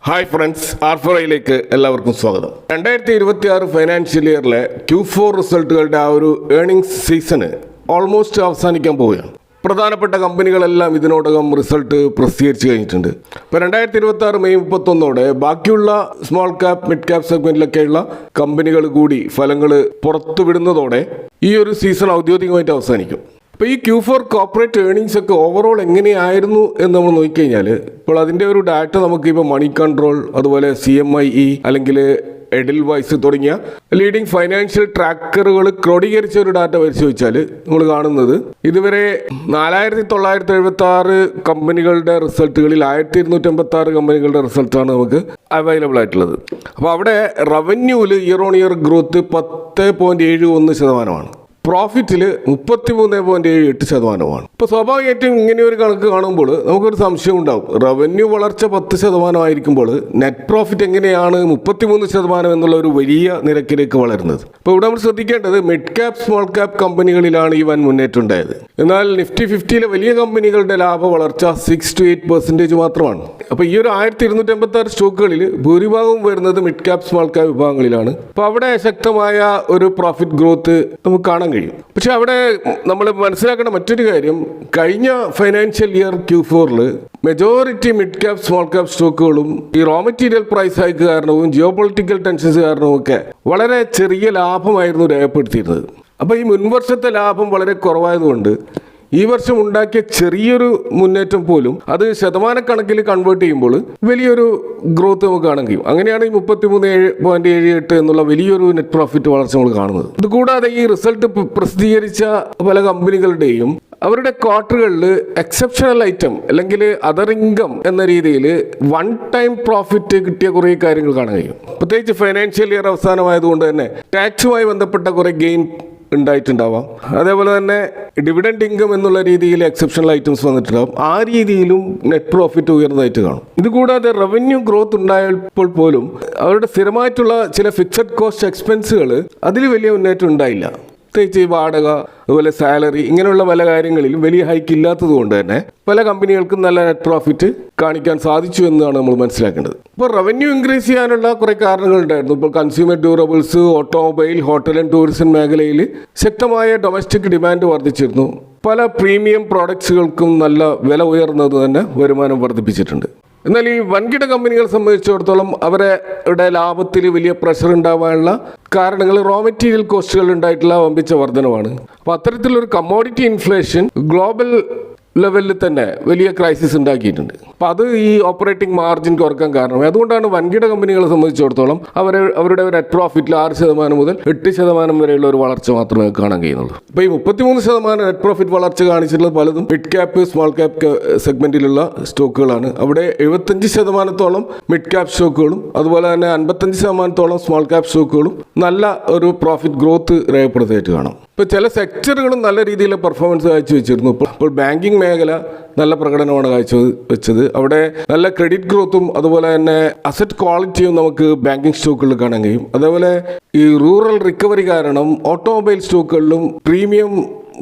Hi friends, ആർഫോറയിലേക്ക് എല്ലാവർക്കും സ്വാഗതം. 2026 financial ഇയറിലെ Q4 റിസൾട്ടുകളുടെ ആ ഒരു ഏർണിംഗ്സ് സീസണ് ഓൾമോസ്റ്റ് അവസാനിക്കാൻ പോവുകയാണ്. പ്രധാനപ്പെട്ട കമ്പനികളെല്ലാം ഇതിനോടകം റിസൾട്ട് പ്രസിദ്ധീകരിച്ചു കഴിഞ്ഞിട്ടുണ്ട്. ഇപ്പോൾ 2026 മെയ് 31 ബാക്കിയുള്ള സ്മോൾ ക്യാപ് മിഡ് ക്യാപ് സെഗ്മെന്റിലൊക്കെയുള്ള കമ്പനികൾ കൂടി ഫലങ്ങൾ പുറത്തുവിടുന്നതോടെ ഈ ഒരു സീസൺ ഔദ്യോഗികമായിട്ട് അവസാനിക്കും. ഇപ്പോൾ ഈ Q4 കോർപ്പറേറ്റ് ഏർണിങ്സ് ഒക്കെ ഓവറോൾ എങ്ങനെയായിരുന്നു എന്ന് നമ്മൾ നോക്കിക്കഴിഞ്ഞാൽ ഇപ്പോൾ അതിൻ്റെ ഒരു ഡാറ്റ നമുക്കിപ്പോൾ മണി കൺട്രോൾ, അതുപോലെ CMIE അല്ലെങ്കിൽ എഡിൽവൈസ് തുടങ്ങിയ ലീഡിംഗ് ഫൈനാൻഷ്യൽ ട്രാക്കറുകൾ ക്രോഡീകരിച്ച ഒരു ഡാറ്റ പരിശോധിച്ചാൽ നമ്മൾ കാണുന്നത് ഇതുവരെ 4976 കമ്പനികളുടെ റിസൾട്ടുകളിൽ 1256 കമ്പനികളുടെ റിസൾട്ടാണ് നമുക്ക് അവൈലബിൾ ആയിട്ടുള്ളത്. അപ്പോൾ അവിടെ റവന്യൂവിൽ ഇയർ ഓൺ ഇയർ ഗ്രോത്ത് 10.71%, പ്രോഫിറ്റിൽ 33.78%. ഇപ്പോൾ സ്വാഭാവികമായിട്ടും ഇങ്ങനെ ഒരു കണക്ക് കാണുമ്പോൾ നമുക്കൊരു സംശയം ഉണ്ടാവും. റവന്യൂ വളർച്ച 10% ആയിരിക്കുമ്പോൾ നെറ്റ് പ്രോഫിറ്റ് എങ്ങനെയാണ് 33% എന്നുള്ള ഒരു വലിയ നിരക്കിലേക്ക് വളരുന്നത്? അപ്പോൾ ഇവിടെ നമ്മൾ ശ്രദ്ധിക്കേണ്ടത് മിഡ് ക്യാപ് സ്മോൾ ക്യാപ് കമ്പനികളിലാണ് ഈ വൻ മുന്നേറ്റം ഉണ്ടായത്. എന്നാൽ നിഫ്റ്റി 50-ലെ വലിയ കമ്പനികളുടെ ലാഭ വളർച്ച 6 to 8% മാത്രമാണ്. അപ്പോൾ ഈ ഒരു 1256 സ്റ്റോക്കുകളിൽ ഭൂരിഭാഗവും വരുന്നത് മിഡ് ക്യാപ് സ്മോൾ ക്യാപ് വിഭാഗങ്ങളിലാണ്. അപ്പോൾ അവിടെ ശക്തമായ ഒരു പ്രോഫിറ്റ് ഗ്രോത്ത് നമുക്ക് കാണാൻ കഴിയും. പക്ഷെ അവിടെ നമ്മൾ മനസ്സിലാക്കേണ്ട മറ്റൊരു കാര്യം, കഴിഞ്ഞ financial year Q4 majority mid cap small cap സ്റ്റോക്കുകളും ഈ റോ മെറ്റീരിയൽ പ്രൈസ് ഹൈക്ക് കാരണവും ജിയോ പൊളിറ്റിക്കൽ ടെൻഷൻസ് കാരണവും ഒക്കെ വളരെ ചെറിയ ലാഭമായിരുന്നു രേഖപ്പെടുത്തിയിരുന്നത്. അപ്പോൾ ഈ മുൻവർഷത്തെ ലാഭം വളരെ കുറവായതുകൊണ്ട് ഈ വർഷം ഉണ്ടാക്കിയ ചെറിയൊരു മുന്നേറ്റം പോലും അത് ശതമാനക്കണക്കിൽ കൺവേർട്ട് ചെയ്യുമ്പോൾ വലിയൊരു ഗ്രോത്ത് നമുക്ക് കാണാൻ കഴിയും. അങ്ങനെയാണ് ഈ 33.78 എന്നുള്ള വലിയൊരു നെറ്റ് പ്രോഫിറ്റ് വളർച്ച നമ്മൾ കാണുന്നത്. ഇതുകൂടാതെ ഈ റിസൾട്ട് പ്രസിദ്ധീകരിച്ച പല കമ്പനികളുടെയും അവരുടെ ക്വാർട്ടറുകളിൽ എക്സെപ്ഷണൽ ഐറ്റം അല്ലെങ്കിൽ അതർ ഇൻകം എന്ന രീതിയിൽ വൺ ടൈം പ്രോഫിറ്റ് കിട്ടിയ കുറേ കാര്യങ്ങൾ കാണാൻ കഴിയും. പ്രത്യേകിച്ച് ഫൈനാൻഷ്യൽ ഇയർ അവസാനമായതുകൊണ്ട് തന്നെ ടാക്സുമായി ബന്ധപ്പെട്ട കുറേ ഗെയിൻ ഉണ്ടായിട്ടുണ്ടാവാം. അതേപോലെ തന്നെ ഡിവിഡൻഡ് ഇൻകം എന്നുള്ള രീതിയിൽ എക്സെപ്ഷണൽ ഐറ്റംസ് വന്നിട്ടുണ്ടാവും. ആ രീതിയിലും നെറ്റ് പ്രോഫിറ്റ് ഉയർന്നതായിട്ട് കാണും. ഇതുകൂടാതെ റവന്യൂ ഗ്രോത്ത് ഉണ്ടായപ്പോൾ പോലും അവരുടെ സ്ഥിരമായിട്ടുള്ള ചില ഫിക്സഡ് കോസ്റ്റ് എക്സ്പെൻസുകൾ അതിൽ വലിയ മുന്നേറ്റം ഉണ്ടായില്ല. പ്രത്യേകിച്ച് വാടക, അതുപോലെ സാലറി, ഇങ്ങനെയുള്ള പല കാര്യങ്ങളിലും വലിയ ഹൈക്ക് ഇല്ലാത്തത് കൊണ്ട് തന്നെ പല കമ്പനികൾക്കും നല്ല നെറ്റ് പ്രോഫിറ്റ് കാണിക്കാൻ സാധിച്ചു എന്നാണ് നമ്മൾ മനസ്സിലാക്കേണ്ടത്. ഇപ്പോൾ റവന്യൂ ഇൻക്രീസ് ചെയ്യാനുള്ള കുറേ കാരണങ്ങളുണ്ടായിരുന്നു. ഇപ്പോൾ consumer durables, automobile, hotel and tourism മേഖലയിൽ ശക്തമായ ഡൊമസ്റ്റിക് ഡിമാൻഡ് വർദ്ധിച്ചിരുന്നു. പല പ്രീമിയം പ്രോഡക്ട്സുകൾക്കും നല്ല വില ഉയർന്നത് തന്നെ വരുമാനം വർദ്ധിപ്പിച്ചിട്ടുണ്ട്. എന്നാൽ ഈ വൻകിട കമ്പനികളെ സംബന്ധിച്ചിടത്തോളം അവരുടെ ലാഭത്തിൽ വലിയ പ്രഷർ ഉണ്ടാവാനുള്ള കാരണങ്ങൾ റോ മെറ്റീരിയൽ കോസ്റ്റുകൾ ഉണ്ടായിട്ടുള്ള വമ്പിച്ച വർധനമാണ്. അപ്പോൾ അത്തരത്തിലൊരു കമ്മോഡിറ്റി ഇൻഫ്ലേഷൻ ഗ്ലോബൽ ലെവലിൽ തന്നെ വലിയ ക്രൈസിസ് ഉണ്ടാക്കിയിട്ടുണ്ട്. അപ്പോൾ അത് ഈ ഓപ്പറേറ്റിംഗ് മാർജിൻ കുറക്കാൻ കാരണമായി. അതുകൊണ്ടാണ് വൻകിട കമ്പനികളെ സംബന്ധിച്ചിടത്തോളം അവരുടെ നെറ്റ് പ്രോഫിറ്റിൽ 6% മുതൽ 8% വരെയുള്ള ഒരു വളർച്ച മാത്രമേ കാണാൻ കഴിയുന്നുള്ളൂ. ഇപ്പോൾ ഈ 33% നെറ്റ് പ്രോഫിറ്റ് വളർച്ച കാണിച്ചിട്ടുള്ളത് പലതും മിഡ് ക്യാപ്പ് സ്മോൾ ക്യാപ്പ് സെഗ്മെന്റിലുള്ള സ്റ്റോക്കുകളാണ്. അവിടെ 75% മിഡ് ക്യാപ് സ്റ്റോക്കുകളും അതുപോലെ തന്നെ 55% സ്മോൾ ക്യാപ് സ്റ്റോക്കുകളും നല്ല ഒരു പ്രോഫിറ്റ് ഗ്രോത്ത് രേഖപ്പെടുത്തിയിട്ട് കാണാം. ഇപ്പോൾ ചില സെക്ടറുകളും നല്ല രീതിയിൽ പെർഫോമൻസ് കാഴ്ചവെച്ചിരുന്നു. ഇപ്പോൾ ബാങ്കിങ് മേഖല നല്ല പ്രകടനമാണ് കാഴ്ചവെച്ചത്. അവിടെ നല്ല ക്രെഡിറ്റ് ഗ്രോത്തും അതുപോലെ തന്നെ അസറ്റ് ക്വാളിറ്റിയും നമുക്ക് ബാങ്കിങ് സ്റ്റോക്കുകളിൽ കാണാൻ കഴിയും. അതേപോലെ ഈ റൂറൽ റിക്കവറി കാരണം ഓട്ടോമൊബൈൽ സ്റ്റോക്കുകളിലും പ്രീമിയം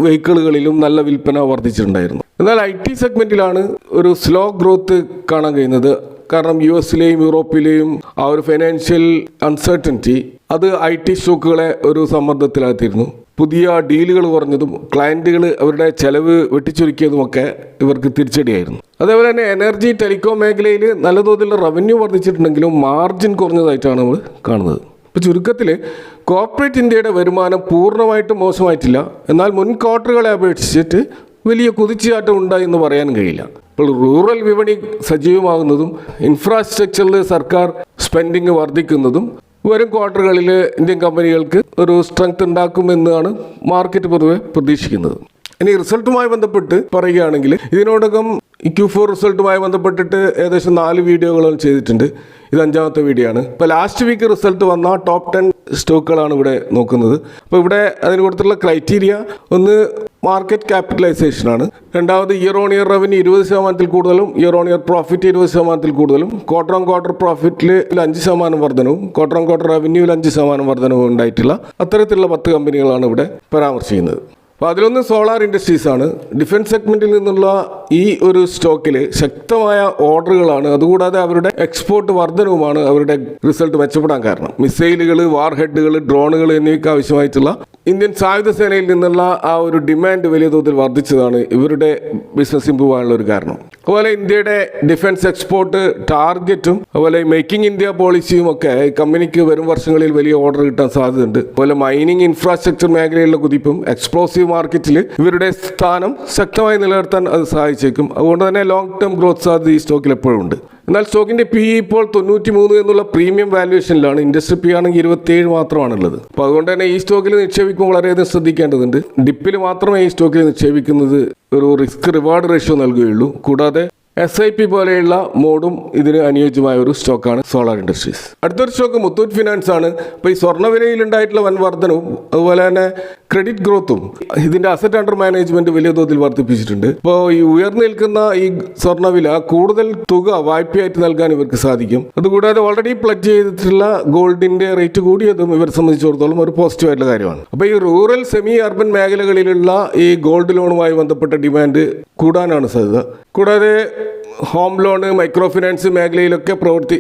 വെഹിക്കിളുകളിലും നല്ല വിൽപ്പന വർദ്ധിച്ചിട്ടുണ്ടായിരുന്നു. എന്നാൽ IT സെഗ്മെന്റിലാണ് ഒരു സ്ലോ ഗ്രോത്ത് കാണാൻ കഴിയുന്നത്. കാരണം US-ലെയും യൂറോപ്പിലെയും ആ ഒരു ഫൈനാൻഷ്യൽ അൺസർട്ടനിറ്റി അത് IT സ്റ്റോക്കുകളെ ഒരു സമ്മർദ്ദത്തിലാക്കിയിരുന്നു. പുതിയ ഡീലുകൾ കുറഞ്ഞതും ക്ലയൻറ്റുകൾ അവരുടെ ചെലവ് വെട്ടിച്ചുരുക്കിയതുമൊക്കെ ഇവർക്ക് തിരിച്ചടിയായിരുന്നു. അതേപോലെ തന്നെ എനർജി, ടെലികോം മേഖലയിൽ നല്ല തോതിലുള്ള റവന്യൂ വർദ്ധിച്ചിട്ടുണ്ടെങ്കിലും മാർജിൻ കുറഞ്ഞതായിട്ടാണ് നമ്മൾ കാണുന്നത്. ഇപ്പോൾ ചുരുക്കത്തിൽ കോർപ്പറേറ്റ് ഇന്ത്യയുടെ വരുമാനം പൂർണ്ണമായിട്ടും മോശമായിട്ടില്ല. എന്നാൽ മുൻ ക്വാർട്ടറുകളെ അപേക്ഷിച്ചിട്ട് വലിയ കുതിച്ചുചാട്ടം ഉണ്ടായി എന്ന് പറയാൻ കഴിയില്ല. ഇപ്പോൾ റൂറൽ വിപണി സജീവമാകുന്നതും ഇൻഫ്രാസ്ട്രക്ചറിൽ സർക്കാർ സ്പെൻഡിങ് വർദ്ധിക്കുന്നതും വരും ക്വാർട്ടറുകളിൽ ഇന്ത്യൻ കമ്പനികൾക്ക് ഒരു സ്ട്രെങ്ത് ഉണ്ടാക്കുമെന്നാണ് മാർക്കറ്റ് പൊതുവെ പ്രതീക്ഷിക്കുന്നത്. ഇനി റിസൾട്ടുമായി ബന്ധപ്പെട്ട് പറയുകയാണെങ്കിൽ ഇതിനോടകം ഈ Q4 റിസൾട്ടുമായി ബന്ധപ്പെട്ടിട്ട് ഏകദേശം 4 വീഡിയോകൾ ചെയ്തിട്ടുണ്ട്. ഇത് 5ാമത്തെ വീഡിയോ ആണ്. ഇപ്പോൾ ലാസ്റ്റ് വീക്ക് റിസൾട്ട് വന്ന ടോപ്പ് 10 സ്റ്റോക്കുകളാണ് ഇവിടെ നോക്കുന്നത്. അപ്പോൾ ഇവിടെ അതിന് കൊടുത്തിട്ടുള്ള ക്രൈറ്റീരിയ ഒന്ന് മാർക്കറ്റ് ക്യാപിറ്റലൈസേഷനാണ്. രണ്ടാമത് ഇയർ ഓൺ ഇയർ റവന്യൂ 20% കൂടുതലും ഇയർ ഓൺ ഇയർ പ്രോഫിറ്റ് 20% കൂടുതലും ക്വാർട്ടർ ഓൺ ക്വാർട്ടർ പ്രോഫിറ്റിൽ 5% വർധനവും ക്വാർട്ടർ ഓൺ ക്വാർട്ടർ റവന്യൂവിൽ 5% വർധനവും ഉണ്ടായിട്ടുള്ള അത്തരത്തിലുള്ള 10 കമ്പനികളാണ് ഇവിടെ പരാമർശിക്കുന്നത്. അപ്പോൾ അതിലൊന്ന് സോളാർ ഇൻഡസ്ട്രീസ് ആണ്. ഡിഫൻസ് സെഗ്മെന്റിൽ നിന്നുള്ള ഈ ഒരു സ്റ്റോക്കിൽ ശക്തമായ ഓർഡറുകളാണ്. അതുകൂടാതെ അവരുടെ എക്സ്പോർട്ട് വർധനവുമാണ് അവരുടെ റിസൾട്ട് മെച്ചപ്പെടാൻ കാരണം. മിസൈലുകൾ, വാർ ഹെഡുകൾ, ഡ്രോണുകൾ എന്നിവയ്ക്ക് ആവശ്യമായിട്ടുള്ള ഇന്ത്യൻ സായുധ സേനയിൽ നിന്നുള്ള ആ ഒരു ഡിമാൻഡ് വലിയ തോതിൽ വർദ്ധിച്ചതാണ് ഇവരുടെ ബിസിനസ് ഇംപ്രൂവ് ആകാനുള്ള ഒരു കാരണം. അതുപോലെ ഇന്ത്യയുടെ ഡിഫൻസ് എക്സ്പോർട്ട് ടാർഗറ്റും അതുപോലെ മേക്കിംഗ് ഇന്ത്യ പോളിസിയും ഒക്കെ കമ്പനിക്ക് വരും വർഷങ്ങളിൽ വലിയ ഓർഡർ കിട്ടാൻ സാധ്യതയുണ്ട്. അതുപോലെ മൈനിങ് ഇൻഫ്രാസ്ട്രക്ചർ മേഖലയിലുള്ള കുതിപ്പും എക്സ്പ്ലോസീവ് മാർക്കറ്റിൽ ഇവരുടെ സ്ഥാനം ശക്തമായി നിലനിർത്താൻ അത് സഹായിച്ചേക്കും. അതുകൊണ്ട് തന്നെ ലോങ് ടേം ഗ്രോത്ത് സാധ്യത ഈ സ്റ്റോക്കിൽ എപ്പോഴും ഉണ്ട്. എന്നാൽ സ്റ്റോക്കിന്റെ PE ഇപ്പോൾ 93 എന്നുള്ള പ്രീമിയം വാല്യുവേഷനിലാണ്. ഇൻഡസ്ട്രി PE ആണെങ്കിൽ 27 മാത്രമാണുള്ളത്. അപ്പോൾ അതുകൊണ്ട് തന്നെ ഈ സ്റ്റോക്കിൽ നിക്ഷേപിക്കുമ്പോൾ വളരെയധികം ശ്രദ്ധിക്കേണ്ടതുണ്ട്. ഡിപ്പിൽ മാത്രമേ ഈ സ്റ്റോക്കിൽ നിക്ഷേപിക്കുന്നത് ഒരു റിസ്ക് റിവാർഡ് റേഷ്യോ നൽകുകയുള്ളൂ. കൂടാതെ SIP പോലെയുള്ള മോഡും ഇതിന് അനുയോജ്യമായ ഒരു സ്റ്റോക്കാണ് സോളാർ ഇൻഡസ്ട്രീസ്. അടുത്തൊരു സ്റ്റോക്ക് മുത്തൂറ്റ് ഫിനാൻസ് ആണ്. ഇപ്പോൾ ഈ സ്വർണ്ണവിലയിൽ ഉണ്ടായിട്ടുള്ള വൻ വർധനവും അതുപോലെ തന്നെ ക്രെഡിറ്റ് ഗ്രോത്തും ഇതിന്റെ അസറ്റ് അണ്ടർ മാനേജ്മെന്റ് വലിയ തോതിൽ വർദ്ധിപ്പിച്ചിട്ടുണ്ട്. ഇപ്പോൾ ഈ ഉയർന്നു നിൽക്കുന്ന ഈ സ്വർണ്ണവില കൂടുതൽ തുക വായ്പയായിട്ട് നൽകാൻ ഇവർക്ക് സാധിക്കും. അതുകൂടാതെ ഓൾറെഡി പ്ലഡ് ചെയ്തിട്ടുള്ള ഗോൾഡിന്റെ റേറ്റ് കൂടിയതും ഇവരെ സംബന്ധിച്ചിടത്തോളം ഒരു പോസിറ്റീവ് ആയിട്ടുള്ള കാര്യമാണ്. അപ്പോൾ ഈ റൂറൽ സെമി അർബൻ മേഖലകളിലുള്ള ഈ ഗോൾഡ് ലോണുമായി ബന്ധപ്പെട്ട ഡിമാൻഡ് കൂടാനാണ് സാധ്യത. കൂടാതെ ഹോം ലോണ്, മൈക്രോ ഫിനാൻസ് മേഖലയിലൊക്കെ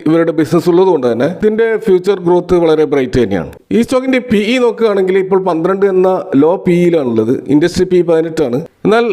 ഇവരുടെ ബിസിനസ് ഉള്ളതുകൊണ്ട് തന്നെ ഇതിന്റെ ഫ്യൂച്ചർ ഗ്രോത്ത് വളരെ ബ്രൈറ്റ് തന്നെയാണ്. ഈ സ്റ്റോക്കിന്റെ PE നോക്കുകയാണെങ്കിൽ ഇപ്പോൾ 12 എന്ന ലോ PEയിലാണുള്ളത്. ഇൻഡസ്ട്രി PE 18 ആണ്. എന്നാൽ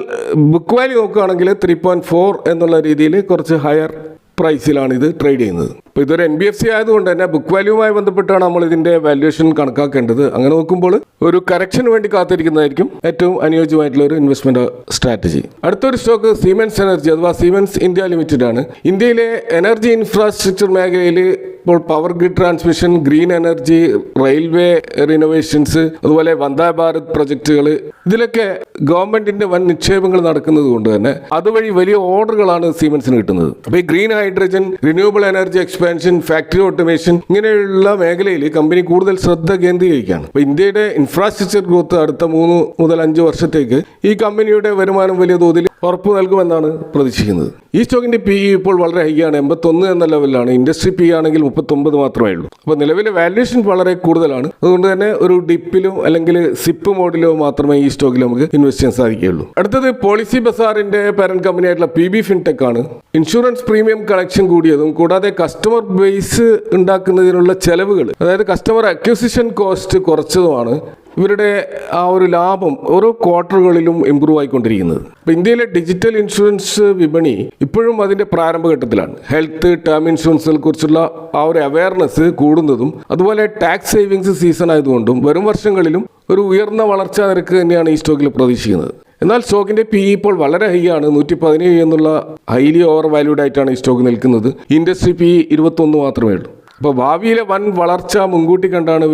ബുക്ക് വാല്യൂ നോക്കുകയാണെങ്കിൽ 3.4 എന്നുള്ള രീതിയിൽ കുറച്ച് ഹയർ പ്രൈസിലാണ് ഇത് ട്രേഡ് ചെയ്യുന്നത്. അപ്പോൾ ഇതൊരു NBFC ആയതുകൊണ്ട് തന്നെ ബുക്ക് വാല്യൂവുമായി ബന്ധപ്പെട്ടാണ് നമ്മൾ ഇതിന്റെ വാല്യുവേഷൻ കണക്കാക്കേണ്ടത്. അങ്ങനെ നോക്കുമ്പോൾ ഒരു കറക്ഷന് വേണ്ടി കാത്തിരിക്കുന്നതായിരിക്കും ഏറ്റവും അനുയോജ്യമായിട്ടുള്ള ഒരു ഇൻവെസ്റ്റ്മെന്റ് സ്ട്രാറ്റജി. അടുത്തൊരു സ്റ്റോക്ക് സീമെൻസ് എനർജി അഥവാ സീമെൻസ് ഇന്ത്യ ലിമിറ്റഡ് ആണ്. ഇന്ത്യയിലെ എനർജി ഇൻഫ്രാസ്ട്രക്ചർ മേഖലയിൽ ഇപ്പോൾ power grid transmission, green energy, railway renovations, അതുപോലെ വന്ദേ ഭാരത് പ്രൊജക്ടുകൾ, ഇതിലൊക്കെ ഗവൺമെന്റിന്റെ വൻ നിക്ഷേപങ്ങൾ നടക്കുന്നത് കൊണ്ട് തന്നെ അതുവഴി വലിയ ഓർഡറുകളാണ് സീമെൻസിന് കിട്ടുന്നത്. അപ്പോൾ ഈ green hydrogen, renewable energy expansion, factory automation ഇങ്ങനെയുള്ള മേഖലയിൽ കമ്പനി കൂടുതൽ ശ്രദ്ധ കേന്ദ്രീകരിക്കുകയാണ്. അപ്പോൾ ഇന്ത്യയുടെ ഇൻഫ്രാസ്ട്രക്ചർ ഗ്രോത്ത് അടുത്ത 3 മുതൽ 5 വർഷത്തേക്ക് ഈ കമ്പനിയുടെ വരുമാനം വലിയ തോതിൽ ഉറപ്പ് നൽകുമെന്നാണ് പ്രതീക്ഷിക്കുന്നത്. ഈ സ്റ്റോക്കിന്റെ PE ഇപ്പോൾ വളരെ ഹൈ ആണ്, 81 എന്ന ലെവലിലാണ്. ഇൻഡസ്ട്രി PE ആണെങ്കിൽ 39 മാത്രമേ ഉള്ളൂ. അപ്പോൾ നിലവിലെ വാല്യുവേഷൻ വളരെ കൂടുതലാണ്. അതുകൊണ്ട് തന്നെ ഒരു ഡിപ്പിലോ അല്ലെങ്കിൽ സിപ്പ് മോഡിലോ മാത്രമേ ഈ സ്റ്റോക്കിൽ നമുക്ക് ഇൻവെസ്റ്റ് ചെയ്യാൻ സാധിക്കുകയുള്ളൂ. അടുത്തത് പോളിസി ബസാറിന്റെ പാരന്റ് കമ്പനിയായിട്ടുള്ള PB ഫിൻടെക് ആണ്. ഇൻഷുറൻസ് പ്രീമിയം കളക്ഷൻ കൂടിയതും കൂടാതെ കസ്റ്റമർ ബേസ് ഉണ്ടാക്കുന്നതിനുള്ള ചെലവുകൾ, അതായത് കസ്റ്റമർ അക്വിസിഷൻ കോസ്റ്റ് കുറച്ചതുമാണ് ഇവരുടെ ആ ഒരു ലാഭം ഓരോ ക്വാർട്ടറുകളിലും ഇമ്പ്രൂവ് ആയിക്കൊണ്ടിരിക്കുന്നത്. അപ്പോൾ ഇന്ത്യയിലെ ഡിജിറ്റൽ ഇൻഷുറൻസ് വിപണി ഇപ്പോഴും അതിൻ്റെ പ്രാരംഭഘട്ടത്തിലാണ്. ഹെൽത്ത്, ടേം ഇൻഷുറൻസിനെ കുറിച്ചുള്ള ആ ഒരു അവയർനെസ് കൂടുന്നതും അതുപോലെ ടാക്സ് സേവിങ്സ് സീസൺ ആയതുകൊണ്ടും വരും വർഷങ്ങളിലും ഒരു ഉയർന്ന വളർച്ചാ നിരക്ക് തന്നെയാണ് ഈ സ്റ്റോക്കിൽ പ്രതീക്ഷിക്കുന്നത്. എന്നാൽ സ്റ്റോക്കിന്റെ PE ഇപ്പോൾ വളരെ ഹൈ ആണ്. 117 എന്നുള്ള ഹൈലി ഓവർ വാല്യൂഡ് ആയിട്ടാണ് ഈ സ്റ്റോക്ക് നിൽക്കുന്നത്. ഇൻഡസ്ട്രി PE 21 മാത്രമേ ഉള്ളൂ. അപ്പോൾ ഭാവിയിലെ വൻ വളർച്ച മുൻകൂട്ടി കണ്ടാണ്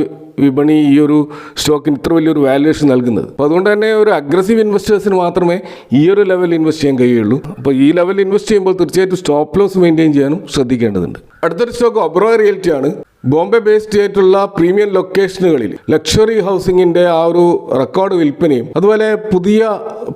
വിപണി ഈ ഒരു സ്റ്റോക്കിന് ഇത്ര വലിയൊരു വാല്യുവേഷൻ നൽകുന്നത്. അപ്പോൾ അതുകൊണ്ട് തന്നെ ഒരു അഗ്രസീവ് ഇൻവെസ്റ്റേഴ്സിന് മാത്രമേ ഈ ഒരു ലെവലിൽ ഇൻവെസ്റ്റ് ചെയ്യാൻ കഴിയുള്ളൂ. അപ്പോൾ ഈ ലെവലിൽ ഇൻവെസ്റ്റ് ചെയ്യുമ്പോൾ തീർച്ചയായിട്ടും സ്റ്റോപ്പ് ലോസ് മെയിൻറ്റെയിൻ ചെയ്യാനും ശ്രദ്ധിക്കേണ്ടതുണ്ട്. അടുത്തൊരു സ്റ്റോക്ക് ഒബ്റോയ് റിയൽറ്റി ആണ്. ബോംബെ ബേസ്ഡ് ആയിട്ടുള്ള പ്രീമിയം ലൊക്കേഷനുകളിൽ ലക്ഷറി ഹൗസിങ്ങിന്റെ ആ ഒരു റെക്കോർഡ് വിൽപ്പനയും അതുപോലെ പുതിയ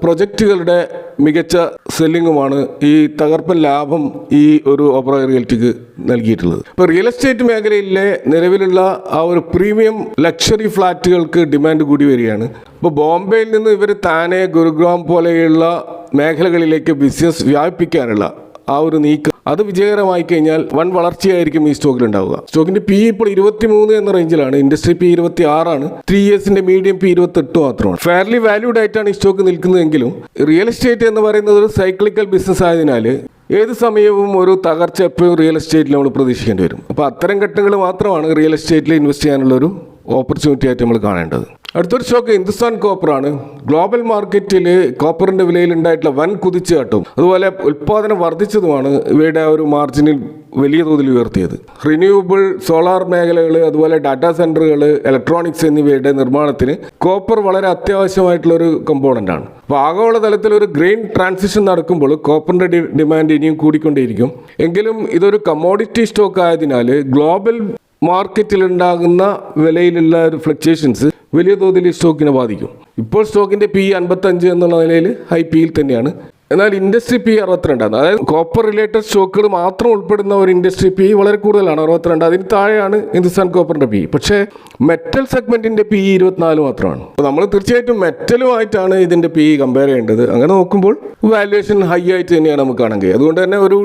പ്രൊജക്റ്റുകളുടെ മികച്ച സെല്ലിങ്ങുമാണ് ഈ തകർപ്പൻ ലാഭം ഈ ഒരു ഒബ്റോയ് റിയൽറ്റിക്ക് നൽകിയിട്ടുള്ളത്. ഇപ്പോൾ റിയൽ എസ്റ്റേറ്റ് മേഖലയിലെ നിലവിലുള്ള ആ ഒരു പ്രീമിയം ലക്ഷറി ഫ്ലാറ്റുകൾക്ക് ഡിമാൻഡ് കൂടി വരികയാണ്. ഇപ്പോൾ ബോംബെയിൽ നിന്ന് ഇവർ താനെ, ഗുരുഗ്രാം പോലെയുള്ള മേഖലകളിലേക്ക് ബിസിനസ് വ്യാപിപ്പിക്കാനുള്ള ആ ഒരു നീക്കം അത് വിജയകരമായി കഴിഞ്ഞാൽ വൻ വളർച്ചയായിരിക്കും ഈ സ്റ്റോക്കിൽ ഉണ്ടാവുക. സ്റ്റോക്കിന്റെ PE ഇപ്പോൾ 23 എന്ന റേഞ്ചിലാണ്. ഇൻഡസ്ട്രി PE 26 ആണ്. 3 ഇയേഴ്സിന്റെ മീഡിയം PE 28 മാത്രമാണ്. ഫെയർലി വാല്യൂഡ് ആയിട്ടാണ് ഈ സ്റ്റോക്ക് നിൽക്കുന്നതെങ്കിലും റിയൽ എസ്റ്റേറ്റ് എന്ന് പറയുന്നത് ഒരു സൈക്ലിക്കൽ ബിസിനസ് ആയതിനാൽ ഏത് സമയവും ഒരു തകർച്ച എപ്പോഴും റിയൽ എസ്റ്റേറ്റിൽ നമ്മൾ പ്രതീക്ഷിക്കേണ്ടി വരും. അപ്പോൾ അത്തരം ഘട്ടങ്ങൾ മാത്രമാണ് റിയൽ എസ്റ്റേറ്റിൽ ഇൻവെസ്റ്റ് ചെയ്യാനുള്ള ഒരു ഓപ്പർച്യൂണിറ്റി ആയിട്ട് നമ്മൾ കാണേണ്ടത്. അടുത്തൊരു സ്റ്റോക്ക് ഹിന്ദുസ്ഥാൻ കോപ്പറാണ്. ഗ്ലോബൽ മാർക്കറ്റിൽ കോപ്പറിന്റെ വിലയിൽ ഉണ്ടായിട്ടുള്ള വൻ കുതിച്ചുകാട്ടും അതുപോലെ ഉൽപ്പാദനം വർദ്ധിച്ചതുമാണ് ഇവയുടെ ഒരു മാർജിനിൽ വലിയ തോതിൽ ഉയർത്തിയത്. റിന്യൂവബിൾ, സോളാർ മേഖലകൾ, അതുപോലെ ഡാറ്റാ സെന്ററുകൾ, ഇലക്ട്രോണിക്സ് എന്നിവയുടെ നിർമ്മാണത്തിന് കോപ്പർ വളരെ അത്യാവശ്യമായിട്ടുള്ള ഒരു കമ്പോണന്റ് ആണ്. അപ്പോൾ ആഗോളതലത്തിൽ ഒരു ഗ്രീൻ ട്രാൻസിഷൻ നടക്കുമ്പോൾ കോപ്പറിന്റെ ഡിമാൻഡ് ഇനിയും കൂടിക്കൊണ്ടേയിരിക്കും. എങ്കിലും ഇതൊരു കമ്മോഡിറ്റി സ്റ്റോക്ക് ആയതിനാൽ ഗ്ലോബൽ മാർക്കറ്റിലുണ്ടാകുന്ന വിലയിലുള്ള ഒരു ഫ്ലക്ച്വേഷൻസ് വലിയ തോതിൽ ഈ സ്റ്റോക്കിനെ ബാധിക്കും. ഇപ്പോൾ സ്റ്റോക്കിന്റെ PE 55 എന്നുള്ള നിലയിൽ ഹൈ PEയിൽ തന്നെയാണ്. എന്നാൽ ഇൻഡസ്ട്രി പി 62. അതായത് കോപ്പർ റിലേറ്റഡ് സ്റ്റോക്കുകൾ മാത്രം ഉൾപ്പെടുന്ന ഒരു ഇൻഡസ്ട്രി പി വളരെ കൂടുതലാണ്, 62. അതിന് താഴെയാണ് ഹിന്ദുസ്ഥാൻ കോപ്പറിന്റെ പി. പക്ഷേ മെറ്റൽ സെഗ്മെന്റിന്റെ പി 24 മാത്രമാണ്. അപ്പോൾ നമ്മൾ തീർച്ചയായിട്ടും മെറ്റലുമായിട്ടാണ് ഇതിന്റെ പി കമ്പയർ ചെയ്യേണ്ടത്. അങ്ങനെ നോക്കുമ്പോൾ വാല്യുവേഷൻ ഹൈ ആയിട്ട് തന്നെയാണ് നമുക്ക് കാണാൻ കഴിയുക. അതുകൊണ്ട് തന്നെ ഒരു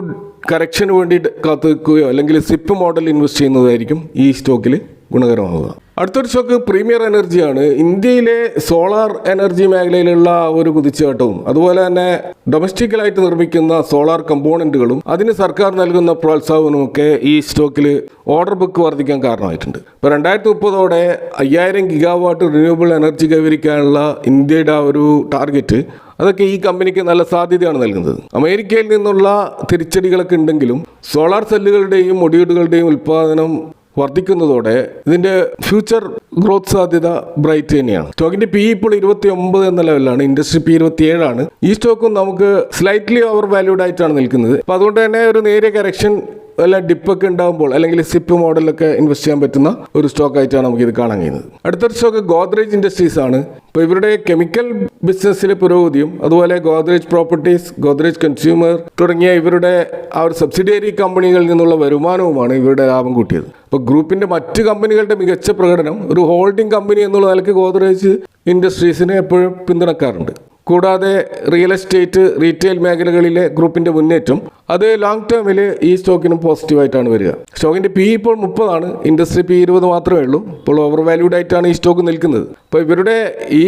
കറക്ഷന് വേണ്ടി കാത്തു നിൽക്കുകയോ അല്ലെങ്കിൽ സിപ്പ് മോഡൽ ഇൻവെസ്റ്റ് ചെയ്യുന്നതായിരിക്കും ഈ സ്റ്റോക്കിൽ ഗുണകരമാവുക. അടുത്തൊരു സ്റ്റോക്ക് പ്രീമിയർ എനർജിയാണ്. ഇന്ത്യയിലെ സോളാർ എനർജി മേഖലയിലുള്ള ഒരു കുതിച്ചുചാട്ടവും അതുപോലെ തന്നെ ഡൊമസ്റ്റിക്കലായിട്ട് നിർമ്മിക്കുന്ന സോളാർ കമ്പോണന്റുകളും അതിന് സർക്കാർ നൽകുന്ന പ്രോത്സാഹനവും ഒക്കെ ഈ സ്റ്റോക്കിൽ ഓർഡർ ബുക്ക് വർദ്ധിക്കാൻ കാരണമായിട്ടുണ്ട്. ഇപ്പോൾ 2030 5000 ഗിഗാവാട്ട് റിന്യൂവബിൾ എനർജി കൈവരിക്കാനുള്ള ഇന്ത്യയുടെ ഒരു ടാർഗറ്റ് അതൊക്കെ ഈ കമ്പനിക്ക് നല്ല സാധ്യതയാണ് നൽകുന്നത്. അമേരിക്കയിൽ നിന്നുള്ള തിരിച്ചടികളൊക്കെ ഉണ്ടെങ്കിലും സോളാർ സെല്ലുകളുടെയും മൊഡ്യൂളുകളുടെയും ഉൽപ്പാദനം വർദ്ധിക്കുന്നതോടെ ഇതിന്റെ ഫ്യൂച്ചർ ഗ്രോത്ത് സാധ്യത ബ്രൈറ്റ് തന്നെയാണ്. സ്റ്റോക്കിന്റെ പി ഇപ്പോൾ 29 എന്ന ലെവലിലാണ്. ഇൻഡസ്ട്രി പി 27 ഈ സ്റ്റോക്കും നമുക്ക് സ്ലൈറ്റ്ലി ഓവർ വാല്യൂഡ് ആയിട്ടാണ് നിൽക്കുന്നത്. അപ്പോൾ അതുകൊണ്ട് തന്നെ ഒരു നേരിയ കറക്ഷൻ വല്ല ഡിപ്പൊക്കെ ഉണ്ടാകുമ്പോൾ അല്ലെങ്കിൽ സിപ്പ് മോഡലൊക്കെ ഇൻവെസ്റ്റ് ചെയ്യാൻ പറ്റുന്ന ഒരു സ്റ്റോക്ക് ആയിട്ടാണ് നമുക്ക് ഇത് കാണാൻ കഴിയുന്നത്. അടുത്തൊരു സ്റ്റോക്ക് ഗോദ്രേജ് ഇൻഡസ്ട്രീസ് ആണ്. ഇപ്പോൾ ഇവരുടെ കെമിക്കൽ ബിസിനസ്സിലെ പുരോഗതിയും അതുപോലെ ഗോദ്രേജ് പ്രോപ്പർട്ടീസ്, ഗോദ്രേജ് കൺസ്യൂമർ തുടങ്ങിയ ഇവരുടെ ആ ഒരു സബ്സിഡിയറി കമ്പനികളിൽ നിന്നുള്ള വരുമാനവുമാണ് ഇവരുടെ ലാഭം കൂട്ടിയത്. അപ്പോൾ ഗ്രൂപ്പിന്റെ മറ്റ് കമ്പനികളുടെ മികച്ച പ്രകടനം ഒരു ഹോൾഡിംഗ് കമ്പനി എന്നുള്ള നിലയ്ക്ക് ഗോദ്രേജ് ഇൻഡസ്ട്രീസിനെ എപ്പോഴും പിന്തുണക്കാറുണ്ട്. കൂടാതെ റിയൽ എസ്റ്റേറ്റ്, റീറ്റെയിൽ മേഖലകളിലെ ഗ്രൂപ്പിന്റെ മുന്നേറ്റം അത് ലോങ് ടേമിൽ ഈ സ്റ്റോക്കിനും പോസിറ്റീവായിട്ടാണ് വരിക. സ്റ്റോക്കിന്റെ പി ഇപ്പോൾ 30, ഇൻഡസ്ട്രി പി 20 മാത്രമേ ഉള്ളൂ. ഇപ്പോൾ ഓവർ വാല്യൂഡ് ആയിട്ടാണ് ഈ സ്റ്റോക്ക് നിൽക്കുന്നത്. അപ്പോൾ ഇവരുടെ ഈ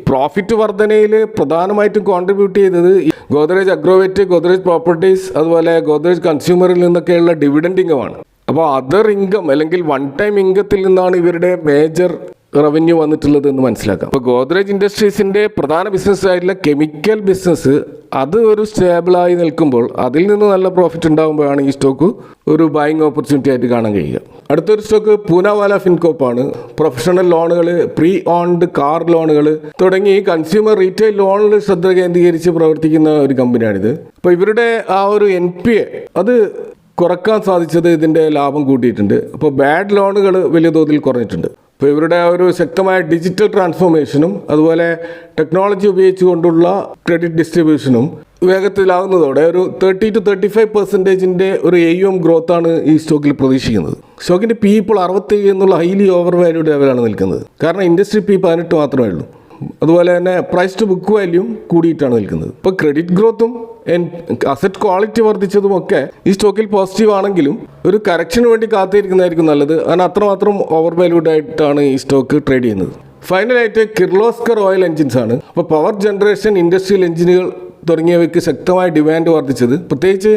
പ്രോഫിറ്റ് വർധനയിൽ പ്രധാനമായിട്ടും കോൺട്രിബ്യൂട്ട് ചെയ്തത് ഗോദ്രേജ് അഗ്രോവേറ്റ്, ഗോദ്രേജ് പ്രോപ്പർട്ടീസ് അതുപോലെ ഗോദ്രേജ് കൺസ്യൂമറിൽ നിന്നൊക്കെയുള്ള ഡിവിഡൻഡ് ഇൻകമാണ്. അപ്പോൾ അതർ ഇൻകം അല്ലെങ്കിൽ വൺ ടൈം ഇൻകത്തിൽ നിന്നാണ് ഇവരുടെ മേജർ റവന്യൂ വന്നിട്ടുള്ളത് എന്ന് മനസ്സിലാക്കാം. ഇപ്പോൾ ഗോദ്രേജ് ഇൻഡസ്ട്രീസിന്റെ പ്രധാന ബിസിനസ് ആയിട്ടുള്ള കെമിക്കൽ ബിസിനസ് അത് ഒരു സ്റ്റേബിളായി നിൽക്കുമ്പോൾ അതിൽ നിന്ന് നല്ല പ്രോഫിറ്റ് ഉണ്ടാകുമ്പോഴാണ് ഈ സ്റ്റോക്ക് ഒരു ബൈയിങ് ഓപ്പർച്യൂണിറ്റി ആയിട്ട് കാണാൻ കഴിയുക. അടുത്തൊരു സ്റ്റോക്ക് പൂനാവാല ഫിൻകോപ്പാണ്. പ്രൊഫഷണൽ ലോണുകൾ, പ്രീ ഓൺഡ് കാർ ലോണുകൾ തുടങ്ങി കൺസ്യൂമർ റീറ്റെയിൽ ലോണിൽ ശ്രദ്ധ കേന്ദ്രീകരിച്ച് പ്രവർത്തിക്കുന്ന ഒരു കമ്പനിയാണിത്. അപ്പോൾ ഇവരുടെ ആ ഒരു NPA അത് കുറക്കാൻ സാധിച്ചത് ഇതിൻ്റെ ലാഭം കൂട്ടിയിട്ടുണ്ട്. അപ്പോൾ ബാഡ് ലോണുകൾ വലിയ തോതിൽ കുറഞ്ഞിട്ടുണ്ട്. അപ്പോൾ ഇവരുടെ ഒരു ശക്തമായ ഡിജിറ്റൽ ട്രാൻസ്ഫോർമേഷനും അതുപോലെ ടെക്നോളജി ഉപയോഗിച്ചുകൊണ്ടുള്ള ക്രെഡിറ്റ് ഡിസ്ട്രിബ്യൂഷനും വേഗത്തിലാകുന്നതോടെ ഒരു 30 to 35% ഒരു AUM ഗ്രോത്താണ് ഈ സ്റ്റോക്കിൽ പ്രതീക്ഷിക്കുന്നത്. സ്റ്റോക്കിൻ്റെ പി ഇപ്പോൾ 67 എന്നുള്ള ഹൈലി ഓവർ വാല്യൂഡ് ലെവലാണ് നിൽക്കുന്നത്. കാരണം ഇൻഡസ്ട്രി പി 18 മാത്രമേ ഉള്ളൂ. അതുപോലെ തന്നെ പ്രൈസ് ടു ബുക്ക് വാല്യൂം കൂടിയിട്ടാണ് നിൽക്കുന്നത്. ഇപ്പോൾ ക്രെഡിറ്റ് ഗ്രോത്തും അസറ്റ് ക്വാളിറ്റി വർദ്ധിച്ചതുമൊക്കെ ഈ സ്റ്റോക്കിൽ പോസിറ്റീവ് ആണെങ്കിലും ഒരു കറക്ഷന് വേണ്ടി കാത്തിരിക്കുന്നതായിരിക്കും നല്ലത്. കാരണം അത്രമാത്രം ഓവർ വാല്യൂഡ് ആയിട്ടാണ് ഈ സ്റ്റോക്ക് ട്രേഡ് ചെയ്യുന്നത്. ഫൈനലായിട്ട് കിർലോസ്കർ ഓയിൽ എൻജിൻസ് ആണ്. അപ്പോൾ പവർ ജനറേഷൻ, ഇൻഡസ്ട്രിയൽ എഞ്ചിനുകൾ തുടങ്ങിയവയ്ക്ക് ശക്തമായ ഡിമാൻഡ് വർദ്ധിച്ചത് പ്രത്യേകിച്ച്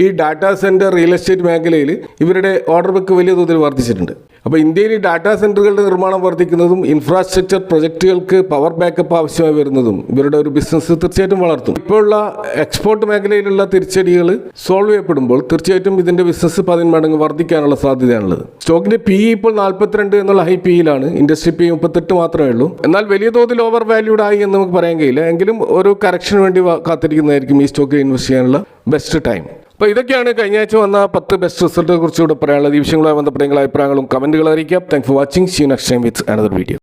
ഈ ഡാറ്റാ സെൻറ്റർ, റിയൽ എസ്റ്റേറ്റ് മേഖലയിൽ ഇവരുടെ ഓർഡർ ബുക്ക് വലിയ തോതിൽ വർദ്ധിച്ചിട്ടുണ്ട്. അപ്പോൾ ഇന്ത്യയിൽ ഈ ഡാറ്റാ സെൻറ്ററുകളുടെ നിർമ്മാണം വർദ്ധിക്കുന്നതും ഇൻഫ്രാസ്ട്രക്ചർ പ്രൊജക്റ്റുകൾക്ക് പവർ ബാക്കപ്പ് ആവശ്യമായി വരുന്നതും ഇവരുടെ ഒരു ബിസിനസ് തീർച്ചയായിട്ടും വളർത്തും. ഇപ്പോഴുള്ള എക്സ്പോർട്ട് മേഖലയിലുള്ള തിരിച്ചടികൾ സോൾവ് ചെയ്യപ്പെടുമ്പോൾ തീർച്ചയായിട്ടും ഇതിൻ്റെ ബിസിനസ് 10 മടങ്ങ് വർദ്ധിക്കാനുള്ള സാധ്യതയാണുള്ളത്. സ്റ്റോക്കിൻ്റെ പി ഇപ്പോൾ 42 എന്നുള്ള ഹൈ പിയിലാണ്. ഇൻഡസ്ട്രി പി 38 മാത്രമേ ഉള്ളൂ. എന്നാൽ വലിയ തോതിൽ ഓവർ വാല്യൂഡ് ആയി എന്ന് നമുക്ക് പറയാൻ കഴിയില്ല. എങ്കിലും ഒരു കറക്ഷന് വേണ്ടി കാത്തിരിക്കുന്നതായിരിക്കും ഈ സ്റ്റോക്കിൽ ഇൻവെസ്റ്റ് ചെയ്യാനുള്ള ബെസ്റ്റ് ടൈം. അപ്പോൾ ഇതൊക്കെയാണ് കഴിഞ്ഞ ആഴ്ച വന്ന 10 ബെസ്റ്റ് റിസൾട്ടുകളെ കുറിച്ചുകൂടെ പറയാനുള്ളത്. ഈ വിഷയങ്ങളുമായി ബന്ധപ്പെട്ട നിങ്ങളുടെ അഭിപ്രായങ്ങളും കമൻറ്റുകൾ അറിയിക്കാം. Thanks for watching. See you next time with another video.